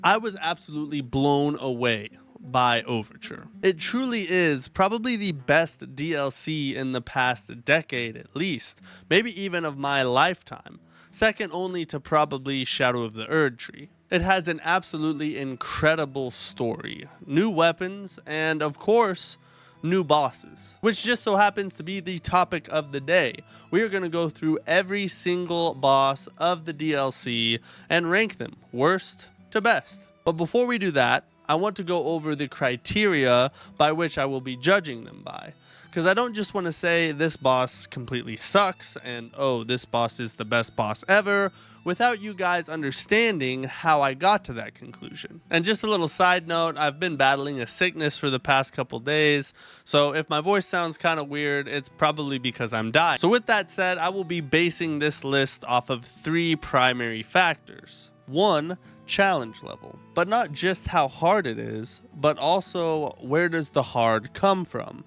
I was absolutely blown away by Overture. It truly is probably the best DLC in the past decade at least, maybe even of my lifetime, second only to probably Shadow of the Erdtree. It has an absolutely incredible story, new weapons, and of course, new bosses, which just so happens to be the topic of the day. We are going to go through every single boss of the DLC and rank them worst to best. But before we do that, I want to go over the criteria by which I will be judging them by. Because I don't just want to say this boss completely sucks and oh, this boss is the best boss ever, without you guys understanding how I got to that conclusion. And just a little side note, I've been battling a sickness for the past couple days, so if my voice sounds kind of weird, it's probably because I'm dying. So with that said, I will be basing this list off of 3 primary factors. 1, challenge level, but not just how hard it is, but also where does the hard come from.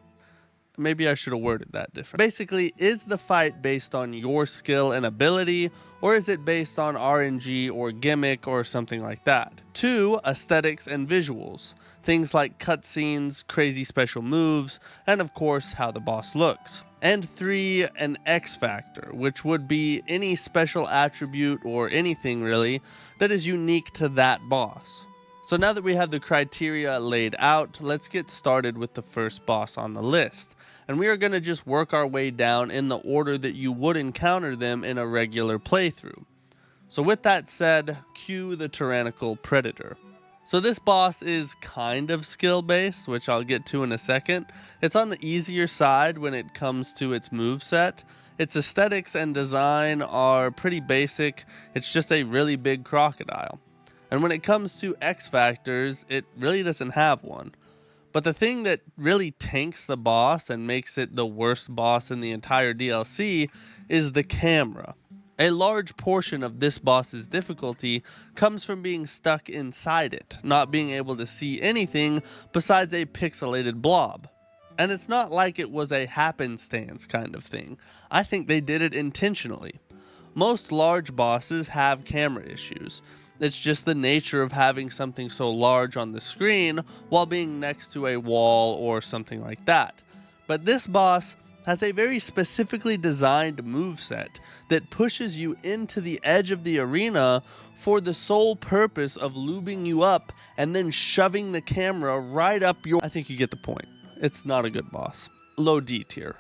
Maybe I should have worded that different. Basically, is the fight based on your skill and ability, or is it based on RNG or gimmick or something like that? 2, aesthetics and visuals. Things like cutscenes, crazy special moves, and of course how the boss looks. And 3, an X factor, which would be any special attribute or anything really that is unique to that boss. So now that we have the criteria laid out, let's get started with the first boss on the list. And we are going to just work our way down in the order that you would encounter them in a regular playthrough. So with that said, cue the tyrannical predator. So this boss is kind of skill based, which I'll get to in a second. It's on the easier side when it comes to its moveset. Its aesthetics and design are pretty basic. It's just a really big crocodile. And when it comes to X factors, it really doesn't have one. But the thing that really tanks the boss and makes it the worst boss in the entire DLC is the camera. A large portion of this boss's difficulty comes from being stuck inside it, not being able to see anything besides a pixelated blob. And it's not like it was a happenstance kind of thing. I think they did it intentionally. Most large bosses have camera issues. It's just the nature of having something so large on the screen while being next to a wall or something like that. But this boss has a very specifically designed moveset that pushes you into the edge of the arena for the sole purpose of lubing you up and then shoving the camera right up your... I think you get the point. It's not a good boss. Low D tier.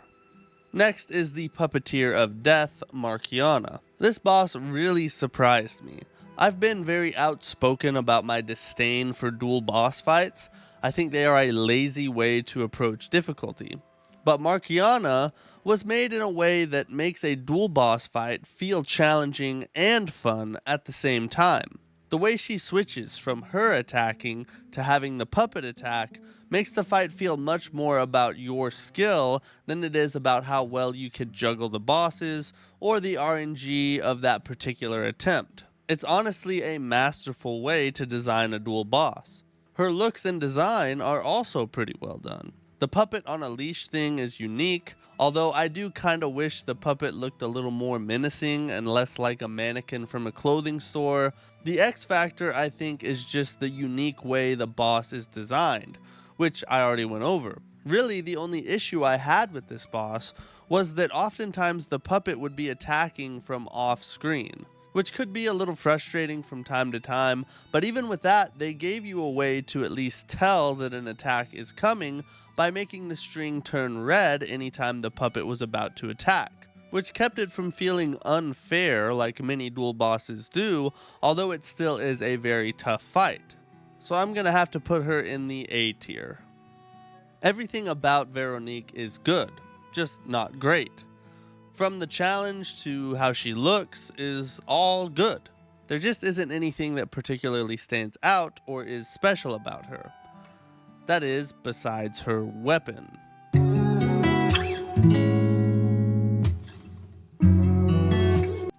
Next is the puppeteer of death, Markiana. This boss really surprised me. I've been very outspoken about my disdain for dual boss fights. I think they are a lazy way to approach difficulty. But Markiana was made in a way that makes a dual boss fight feel challenging and fun at the same time. The way she switches from her attacking to having the puppet attack makes the fight feel much more about your skill than it is about how well you could juggle the bosses or the RNG of that particular attempt. It's honestly a masterful way to design a dual boss. Her looks and design are also pretty well done. The puppet on a leash thing is unique, although I do kinda wish the puppet looked a little more menacing and less like a mannequin from a clothing store. The X factor, I think, is just the unique way the boss is designed, which I already went over. Really, the only issue I had with this boss was that oftentimes the puppet would be attacking from off screen, which could be a little frustrating from time to time, but even with that, they gave you a way to at least tell that an attack is coming by making the string turn red anytime the puppet was about to attack, which kept it from feeling unfair like many dual bosses do, although it still is a very tough fight. So I'm gonna have to put her in the A tier. Everything about Veronique is good, just not great. From the challenge to how she looks is all good. There just isn't anything that particularly stands out or is special about her. That is, besides her weapon.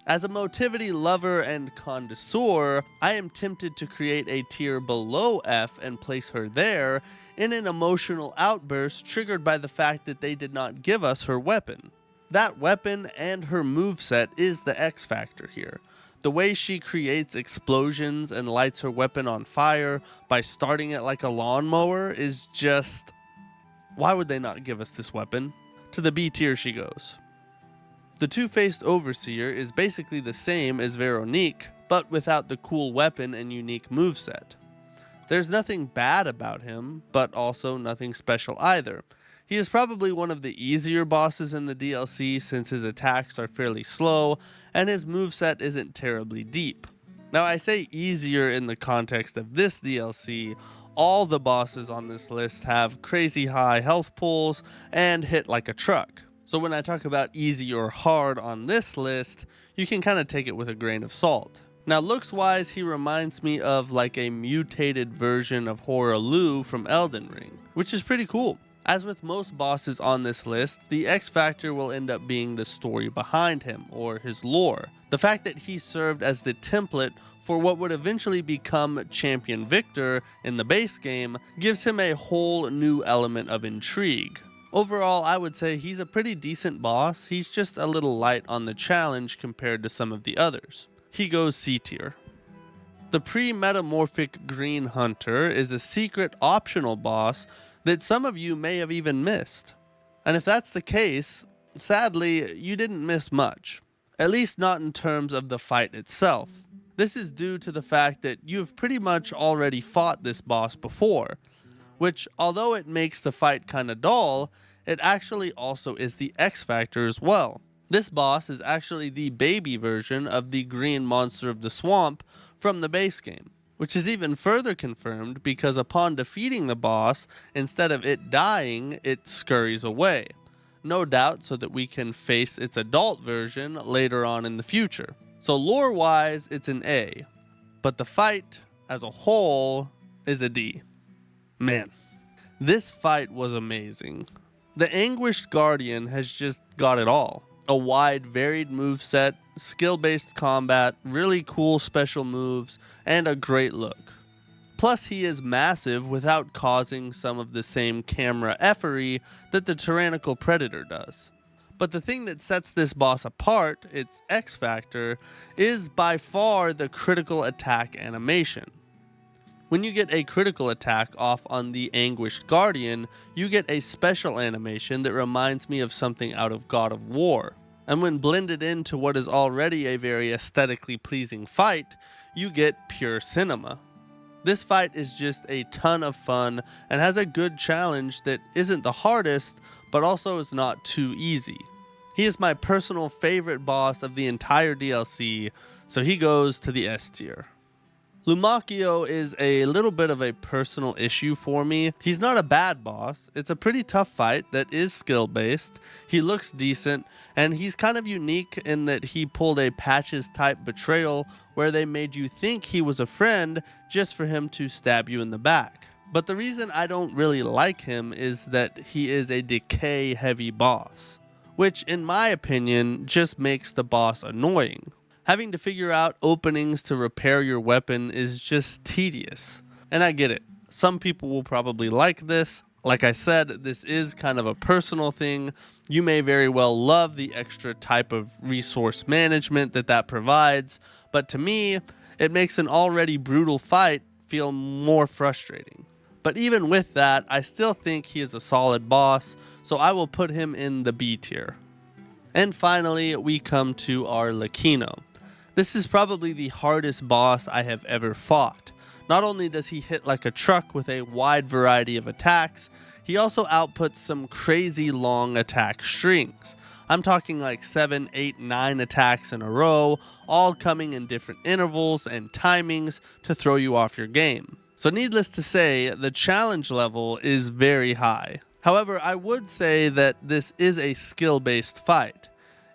As a motivity lover and connoisseur, I am tempted to create a tier below F and place her there in an emotional outburst triggered by the fact that they did not give us her weapon. That weapon and her moveset is the X factor here. The way she creates explosions and lights her weapon on fire by starting it like a lawnmower is just... why would they not give us this weapon? To the B tier she goes. The Twofaced Overseer is basically the same as Veronique, but without the cool weapon and unique moveset. There's nothing bad about him, but also nothing special either. He is probably one of the easier bosses in the DLC since his attacks are fairly slow and his moveset isn't terribly deep. Now I say easier in the context of this DLC. All the bosses on this list have crazy high health pools and hit like a truck. So when I talk about easy or hard on this list, you can kind of take it with a grain of salt. Now looks wise, he reminds me of like a mutated version of Hoarah from Elden Ring, which is pretty cool. As with most bosses on this list, the X factor will end up being the story behind him, or his lore. The fact that he served as the template for what would eventually become Champion Victor in the base game gives him a whole new element of intrigue. Overall, I would say he's a pretty decent boss. He's just a little light on the challenge compared to some of the others. He goes C tier. The pre-metamorphic Green Hunter is a secret optional boss that some of you may have even missed. And if that's the case, sadly, you didn't miss much. At least not in terms of the fight itself. This is due to the fact that you've pretty much already fought this boss before, which, although it makes the fight kinda dull, it actually also is the X factor as well. This boss is actually the baby version of the green monster of the swamp from the base game, which is even further confirmed because upon defeating the boss, instead of it dying, it scurries away. No doubt so that we can face its adult version later on in the future. So lore-wise, it's an A, but the fight as a whole is a D. Man, this fight was amazing. The Agonyed Guardian has just got it all. A wide, varied moveset, skill-based combat, really cool special moves, and a great look. Plus, he is massive without causing some of the same camera effery that the tyrannical predator does. But the thing that sets this boss apart, its X factor, is by far the critical attack animation. When you get a critical attack off on the Agonyed Guardian, you get a special animation that reminds me of something out of God of War. And when blended into what is already a very aesthetically pleasing fight, you get pure cinema. This fight is just a ton of fun and has a good challenge that isn't the hardest, but also is not too easy. He is my personal favorite boss of the entire DLC, so he goes to the S tier. Lumakio is a little bit of a personal issue for me. He's not a bad boss. It's a pretty tough fight that is skill based. He looks decent, and he's kind of unique in that he pulled a Patches type betrayal where they made you think he was a friend just for him to stab you in the back. But the reason I don't really like him is that he is a decay heavy boss, which in my opinion just makes the boss annoying. Having to figure out openings to repair your weapon is just tedious. And I get it. Some people will probably like this. Like I said, this is kind of a personal thing. You may very well love the extra type of resource management that provides, but to me, it makes an already brutal fight feel more frustrating. But even with that, I still think he is a solid boss, so I will put him in the B tier. And finally, we come to our Lino. This is probably the hardest boss I have ever fought. Not only does he hit like a truck with a wide variety of attacks, he also outputs some crazy long attack strings. I'm talking like 7, 8, 9 attacks in a row, all coming in different intervals and timings to throw you off your game. So needless to say, the challenge level is very high. However, I would say that this is a skill-based fight.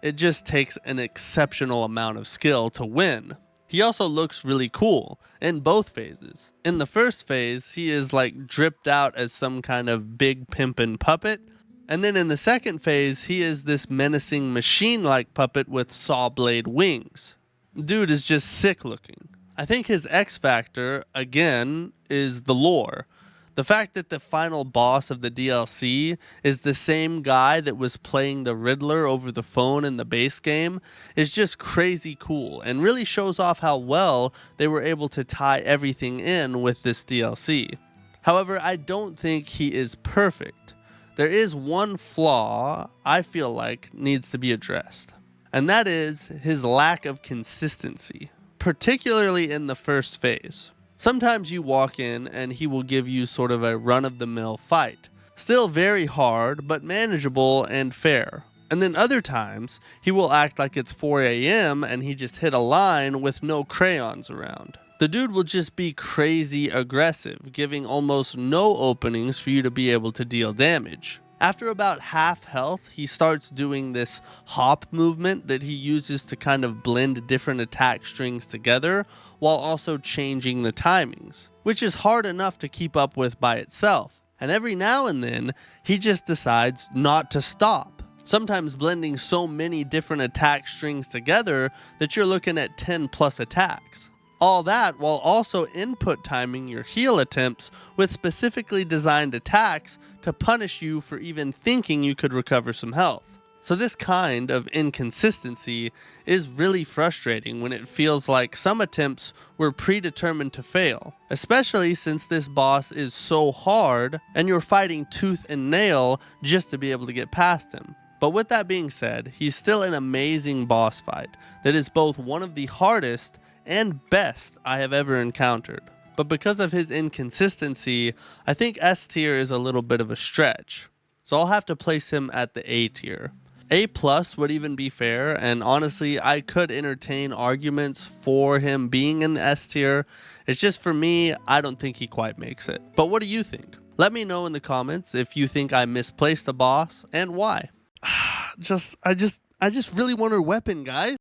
It just takes an exceptional amount of skill to win. He also looks really cool in both phases. In the first phase, he is like dripped out as some kind of big pimpin' puppet. And then in the second phase, he is this menacing machine-like puppet with saw blade wings. Dude is just sick looking. I think his X factor, again, is the lore. The fact that the final boss of the DLC is the same guy that was playing the Riddler over the phone in the base game is just crazy cool and really shows off how well they were able to tie everything in with this DLC. However, I don't think he is perfect. There is one flaw I feel like needs to be addressed, and that is his lack of consistency, particularly in the first phase. Sometimes you walk in and he will give you sort of a run-of-the-mill fight. Still very hard, but manageable and fair. And then other times, he will act like it's 4 a.m. and he just hit a line with no crayons around. The dude will just be crazy aggressive, giving almost no openings for you to be able to deal damage. After about half health, he starts doing this hop movement that he uses to kind of blend different attack strings together while also changing the timings, which is hard enough to keep up with by itself. And every now and then, he just decides not to stop, sometimes blending so many different attack strings together that you're looking at 10 plus attacks. All that while also input timing your heal attempts with specifically designed attacks to punish you for even thinking you could recover some health. So this kind of inconsistency is really frustrating when it feels like some attempts were predetermined to fail, especially since this boss is so hard and you're fighting tooth and nail just to be able to get past him. But with that being said, he's still an amazing boss fight that is both one of the hardest and best I have ever encountered. But because of his inconsistency, I think S tier is a little bit of a stretch. So I'll have to place him at the A tier. A plus would even be fair, and honestly, I could entertain arguments for him being in the S tier. It's just for me, I don't think he quite makes it. But what do you think? Let me know in the comments if you think I misplaced the boss and why. I just really want her weapon, guys.